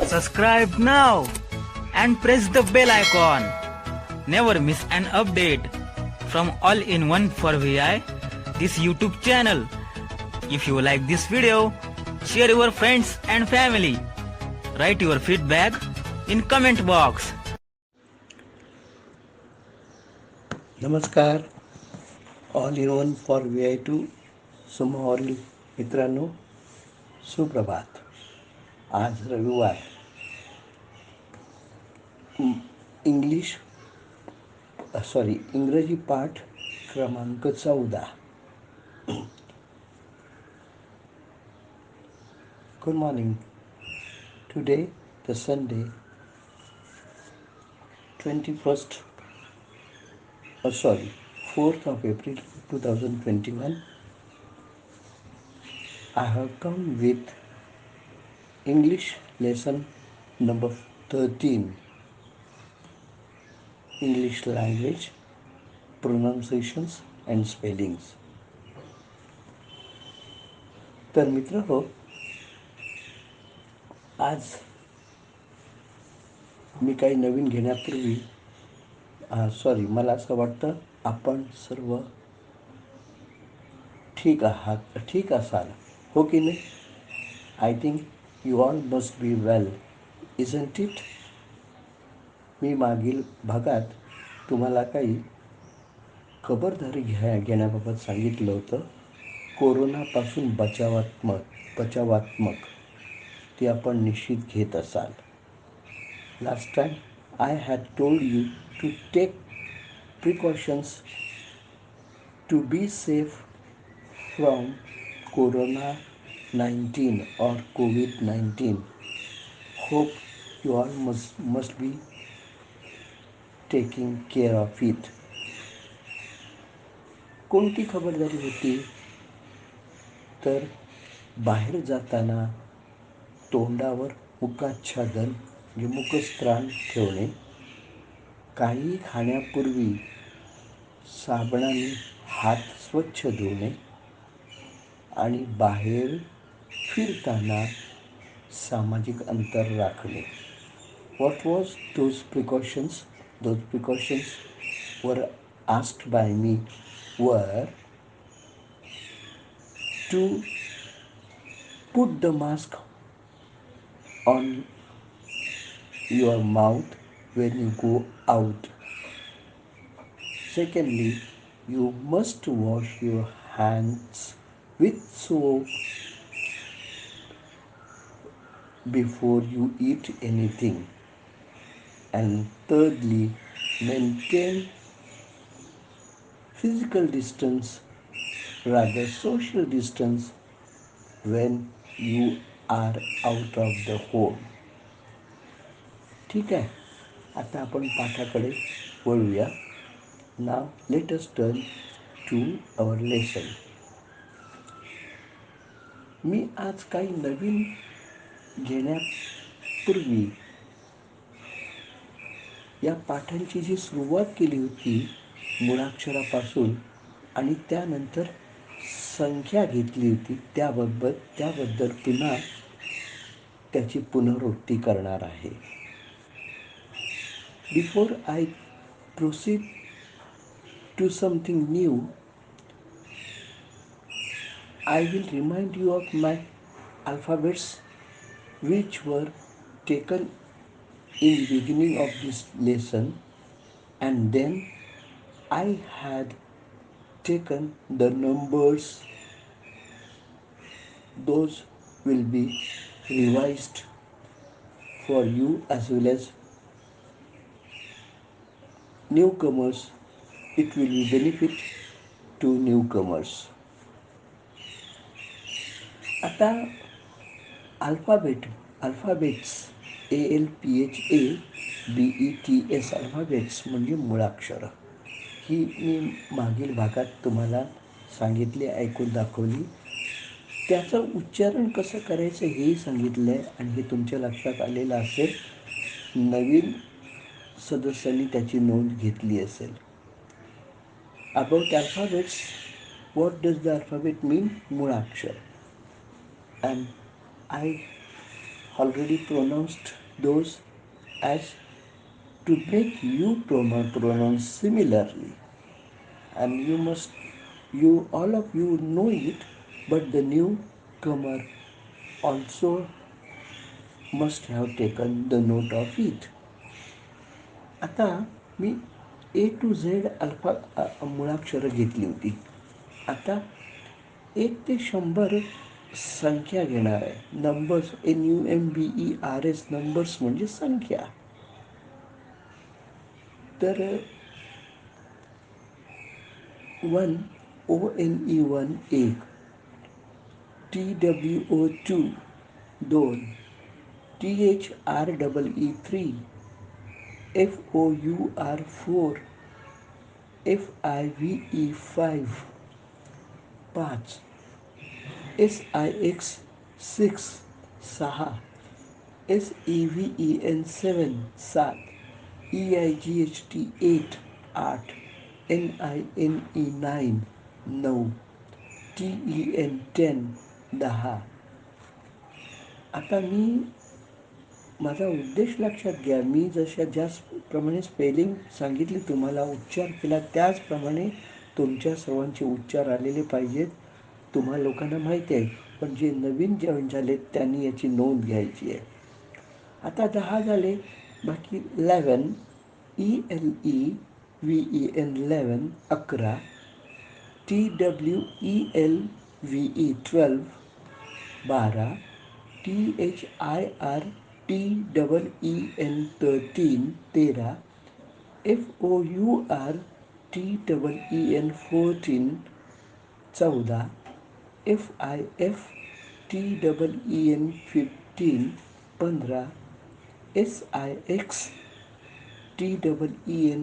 Subscribe now and press the bell icon. Never miss an update from All-in-One for VI, this YouTube channel. If you like this video, share your friends and family. Write your feedback in comment box. नमस्कार. All in one for VI2 समोरील मित्रांनो, सुप्रभात. आज रविवार. इंग्रजी पाठ क्रमांक 14. Good morning. Today the Sunday 4th of April 2021. I have come with English lesson number 13, English language, pronunciations and spellings. तर मित्र हो, आज मी काही नवीन घेण्यापूर्वी मला असं वाटतं आपण सर्व ठीक असाल, हो की नाही? I think you all must be well, isn't it? मी मागील भागात तुम्हाला काही खबरदारी घेण्याबाबत सांगितलं होतं. कोरोनापासून बचावात्मक ती आपण निश्चित घेत असाल. Last time I had told you to take precautions to be safe from Corona-19 or COVID-19. Hope you all must be taking care of it. कोणती खबरदारी होती? तर बाहेर जाताना तोंडावर मुखाच्छादन म्हणजे मुखस्त्राण ठेवणे, काही खाण्यापूर्वी साबणाने हात स्वच्छ धुणे आणि बाहेर फिरताना सामाजिक अंतर राखणे. What was those precautions? Those precautions were asked by me were to put the mask on your mouth when you go out. Secondly, you must wash your hands with soap before you eat anything. And thirdly, maintain physical distance, rather social distance, when you are out of the home. ठीक आहे, आता आपण पाठाकडे वळूया. Now let us turn to our lesson. मी आज काही नवीन घेण्यापूर्वी या पाठांची जी सुरुवात केली होती मुळाक्षरापासून आणि त्यानंतर संख्या घेतली होती, त्याबद्दल पुन्हा त्याची पुनरावृत्ती करणार आहे. Before I proceed to something new, I will remind you of my alphabets which were taken in the beginning of this lesson, and then I had taken the numbers. Those will be revised for you as well as newcomers. It will be benefit to newcomers. आता alphabets ALPHABETS alphabets म्हणजे मुळाक्षरं. ही मी मागील भागात तुम्हाला सांगितले, ऐकून दाखवली. त्याचं उच्चारण कसं करायचं हेही सांगितलं आहे आणि हे तुमच्या लक्षात आलेलं असेल. नवीन सदस्यांनी त्याची नोंद घेतली असेल. About alphabets, what does the alphabet mean? मुळाक्षर. And I already pronounced those as to make you pronounce similarly. And you all of you know it, but the newcomer also must have taken the note of it. आता मी A to Z मुळाक्षरं घेतली होती. आता 1 ते 100 संख्या घेणार आहे. Numbers, NUMBERS, numbers म्हणजे संख्या. तर 1 ONE 1, TWO 2, THREE 3, FOUR 4, FIVE 5, SIX 6, SEVEN 7, EIGHT 8, NINE 9, TEN 10. आता माझा उद्देश लक्षात घ्या. मी ज्याप्रमाणे स्पेलिंग सांगितली तुम्हाला, उच्चार केला, त्याचप्रमाणे तुमच्या सर्वांचे उच्चार आलेले पाहिजेत. तुम्हा लोकांना माहिती आहे, पण जे नवीन जॉईन झालेत त्यांनी याची नोंद घ्यायची आहे. आता 10 झाले. बाकी 11, ELEVEN 11, 11, TWELVE 12, 12, THIRTEEN 13, 13, FOURTEEN 14, 14, FIFTEEN 15, 15, SIXTEEN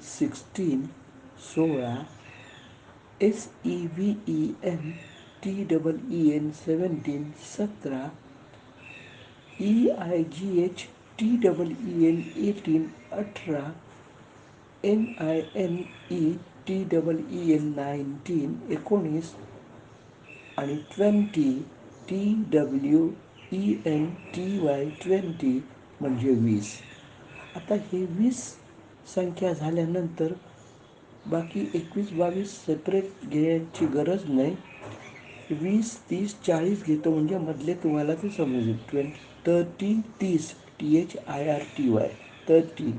16, 16, SEVENTEEN 17, 17, EIGHTEEN 18, 18, NINETEEN 19, 19, आणि 20, TWENTY 20 म्हणजे 20. आता हे 20 संख्या झाल्यानंतर बाकी 21, 22 सेपरेट घ्यायची गरज नाही. 20, 30, 40 घेतो म्हणजे मधले तुम्हाला ते समजेल. 30, 30, THIRTY 30,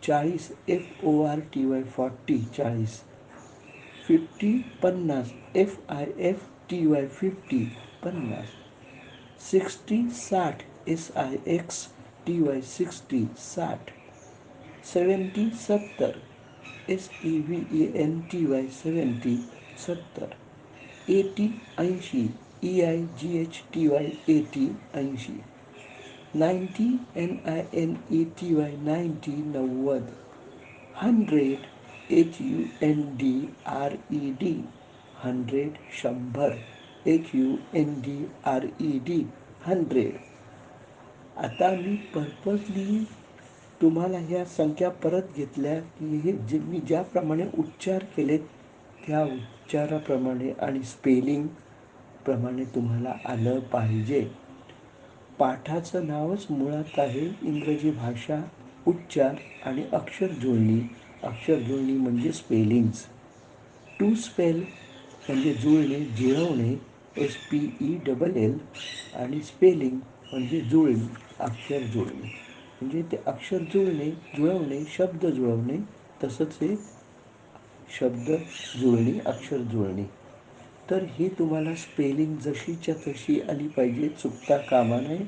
40, 40, FORTY 40, 40, 50, 50, FIFTY 50, 50, 60, 60, SIXTY 60, 60, 70, 70, SEVENTY 70, 70, 80, 80, EIGHTY 80, 80, 90, NINETY 90, 90, 100, HUNDRED 100, 100, HUNDRED 100. आता मी पर्पजली तुम्हाला ह्या संख्या परत घेतल्या की हे जे मी ज्याप्रमाणे उच्चार केलेत त्या उच्चाराप्रमाणे आणि स्पेलिंग प्रमाणे तुम्हाला आलं पाहिजे. पाठाचं नावच मुळात आहे इंग्रजी भाषा, उच्चार आणि अक्षर जुळणी. अक्षर जुळणी म्हणजे स्पेलिंग्स. टू स्पेल म्हणजे जुळणे, जुळवणे, SPELL, आणि स्पेलिंग म्हणजे जुळणी, अक्षर जुळणे. म्हणजे ते अक्षर जुळणे, जुळवणे, शब्द जुळवणे, तसंच हे शब्द जुळणी, अक्षर जुळणी. तर हे तुम्हाला स्पेलिंग जशीच्या तशी आली पाहिजे, चुकता कामा नये.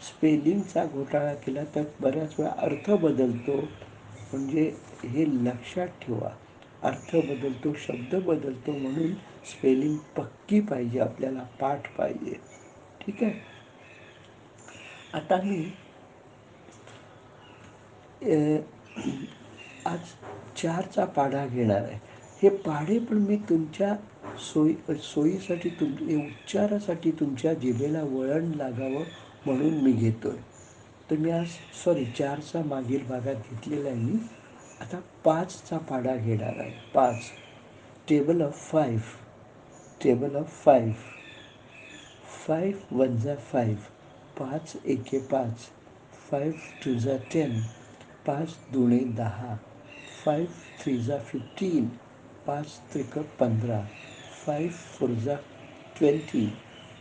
स्पेलिंगचा घोटाळा केला तर बऱ्याच वेळा अर्थ बदलतो. म्हणजे हे लक्षात ठेवा, अर्थ बदलतो, शब्द बदलतो, म्हणून स्पेलिंग पक्की पाहिजे, आपल्याला पाठ पाहिजे. ठीक आहे. आता मी आज 4चा पाढा घेणार आहे. हे पाढे पण मी तुमच्या सोयीसाठी, उच्चारासाठी तुमच्या जिभेला वळण लागावं म्हणून मी घेतो आहे. तर मी आज 4चा मागील भागात घेतलेला आहे मी. आता 5चा पाढा घेणार आहे. 5, टेबल ऑफ 5, टेबल ऑफ 5, 5 1 5, 5 एके 5, 5 टू जा 10, 5 दुणे 10, 5 थ्री जा 15, 5 त्रिक 15, 5 फोर जा 20,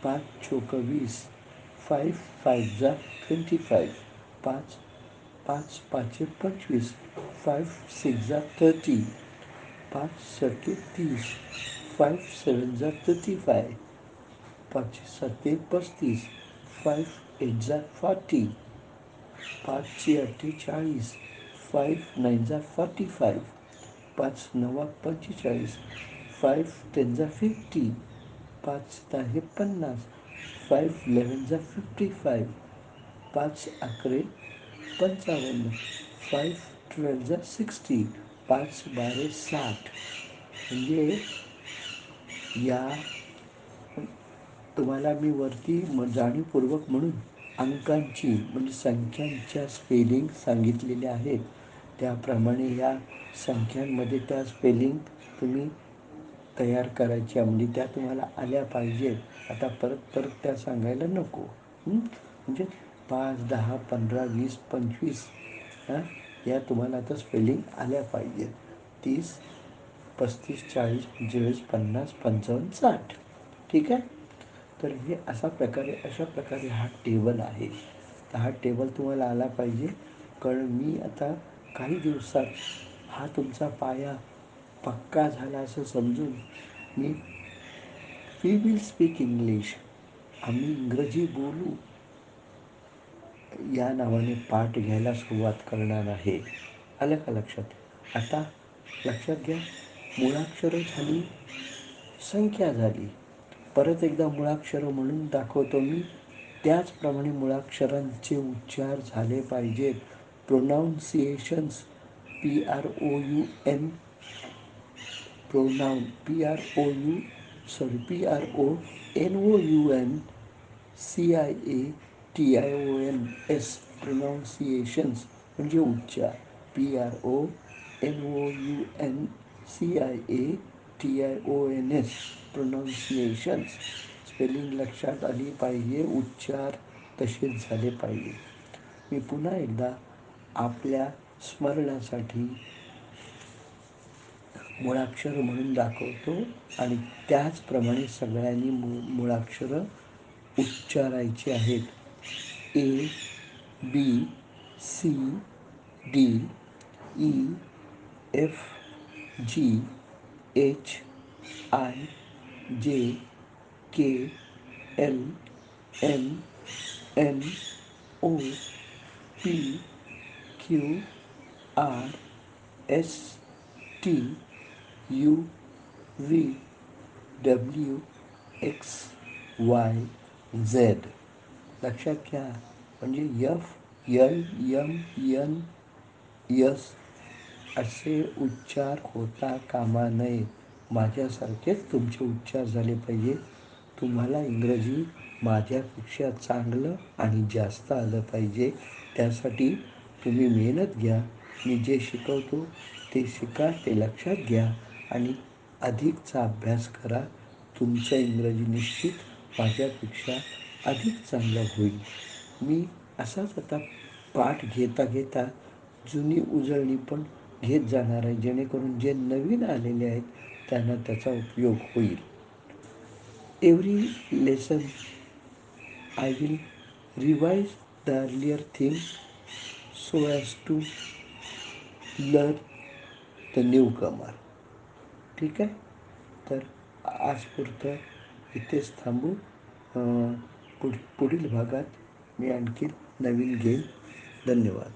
5 चोक 20, 5 फाईव्ह जा 25, 5 5 पाचे 25, 5 सिक्स जा 30, 5 सके 30, 5 सेवन जा 35, 5 सते 35, 5 एट जा 40, 5 चे 40, 5 नाईन जा 45, 5 नवा 45, 5 टेन जा 50, 5 दहा 50, 5 11 जा 55, 5 अकरे 55, 5 12 जा 60, 5 बारे 60. म्हणजे या तुम्हाला मी वरती जाणीवपूर्वक म्हणून अंकांची म्हणजे संख्यांच्या स्पेलिंग सांगितलेल्या आहेत. त्याप्रमाणे या संख्यांमध्ये त्या स्पेलिंग तुम्ही तयार करायच्या म्हणजे त्या तुम्हाला आल्या पाहिजेत. आता परत परत त्या सांगायला नको. म्हणजे 5 10 15 20 25 या तुम्हाला आता स्पेलिंग आल्या पाहिजेत. 30 35 40 45 50 55 60. ठीक आहे. तर हे अशा प्रकारे हा टेबल आहे. तर हा टेबल तुम्हाला आला पाहिजे. कारण मी आता काही दिवसात हा तुमचा पाया पक्का झाला असं समजून मी वी विल स्पीक इंग्लिश, आम्ही इंग्रजी बोलू या नावाने पाठ घ्यायला सुरुवात करणार आहे. आलं का लक्षात? आता लक्षात घ्या, मुळाक्षरं झाली, संख्या झाली. परत एकदा मुळाक्षरं म्हणून दाखवतो मी. त्याचप्रमाणे मुळाक्षरांचे उच्चार झाले पाहिजेत. प्रोनाऊन्सिएशन्स PROUN प्रोनाउन PRONOUNCIATIONS प्रोनाऊन्सिएशन्स म्हणजे उच्चार. PRONOUNCIATIONS प्रोनाऊन्सिएशन्स. स्पेलिंग लक्षात आली पाहिजे, उच्चार तसेच झाले पाहिजे. मी पुन्हा एकदा आपल्या स्मरणासाठी मुळाक्षरं म्हणून दाखवतो आणि त्याचप्रमाणे सगळ्यांनी मुळाक्षरं उच्चारायची आहेत. ABCDEFGHIJKLMNOPQRSTUV लक्षात घ्या. म्हणजे FLMNS असे उच्चार होता कामा नये. माझ्यासारखेच तुमचे उच्चार झाले पाहिजे. तुम्हाला इंग्रजी माझ्यापेक्षा चांगलं आणि जास्त आलं पाहिजे. त्यासाठी तुम्ही मेहनत घ्या. मी जे शिकवतो ते शिका, ते लक्षात घ्या आणि अधिकचा अभ्यास करा. तुमचं इंग्रजी निश्चित माझ्यापेक्षा अधिक चांगलं होईल. मी असाच आता पाठ घेता घेता जुनी उजळणी पण घेत जाणार आहे, जेणेकरून जे नवीन आलेले आहेत त्यांना त्याचा उपयोग होईल. Every lesson I will revise the earlier thing so as to learn the new comer. ठीक आहे. तर आजपुरतं इथेच थांबू. पुढील भागात मी आणखी नवीन घेईन. धन्यवाद.